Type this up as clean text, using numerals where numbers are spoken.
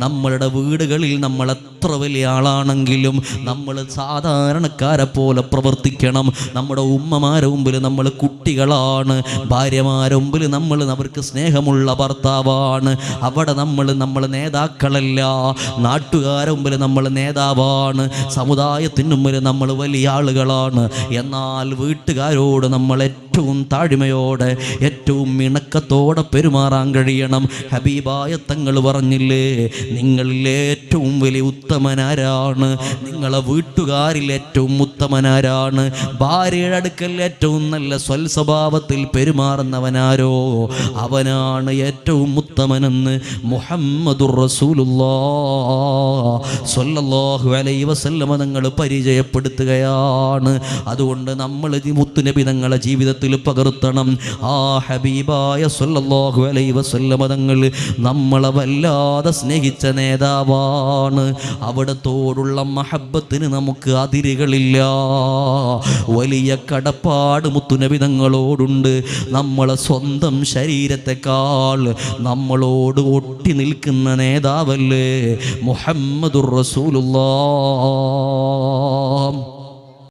നമ്മളുടെ വീടുകളിൽ നമ്മൾ എത്ര വലിയ ആളാണെങ്കിലും നമ്മൾ സാധാരണക്കാരെ പോലെ പ്രവർത്തിക്കണം. നമ്മുടെ ഉമ്മമാരെ മുമ്പിൽ നമ്മൾ കുട്ടികളാണ്, ഭാര്യമാരെ മുമ്പിൽ നമ്മൾ അവർക്ക് സ്നേഹമുള്ള ഭർത്താവാണ്. അവിടെ നമ്മൾ നേതാക്കളല്ല, നാട്ടുകാരെ മുമ്പിൽ നമ്മൾ നേതാവാണ്, സമുദായത്തിന് മുമ്പിൽ നമ്മൾ വലിയ ആളുകളാണ്. എന്നാൽ വീട്ടുകാരോട് നമ്മൾ ഏറ്റവും താഴ്മയോടെ ഏറ്റവും ഇണക്കത്തോടെ പെരുമാറാൻ കഴിയണം. ഹബീബായ തങ്ങൾ പറഞ്ഞില്ലേ, നിങ്ങളിലെ ഏറ്റവും വലിയ ഉത്തമനാരാണ്? നിങ്ങളെ വീട്ടുകാരിൽ ഏറ്റവും ഉത്തമനാരാണ്? ഭാര്യയുടെ അടുക്കൽ ഏറ്റവും നല്ല സ്വൽസ്വഭാവത്തിൽ പെരുമാറുന്നവനാരോ അവനാണ് ഏറ്റവും ഉത്തമനെന്ന് മുഹമ്മദുർ റസൂലുള്ളാഹി സ്വല്ലല്ലാഹു അലൈഹി വസല്ലം തങ്ങൾ പരിചയപ്പെടുത്തുകയാണ്. അതുകൊണ്ട് നമ്മൾ മുത്തുനബി തങ്ങളെ ജീവിതത്തിൽ പകർത്തണം. ആ ഹബീബായ സ്വല്ലല്ലാഹു അലൈഹി വസല്ലം തങ്ങൾ നമ്മളെ വല്ലാതെ സ്നേഹിച്ച നേതാവാണ്. അവിടത്തോടുള്ള മഹബത്തിന് നമുക്ക് അതിരുകളില്ല. വലിയ കടപ്പാട് മുത്തുനബി തങ്ങളോടുണ്ട്. നമ്മളെ സ്വന്തം ശരീരത്തെക്കാൾ നമ്മളോട് ഒട്ടി നിൽക്കുന്ന നേതാവല്ലേ മുഹമ്മദുർ റസൂലുള്ളാഹ്.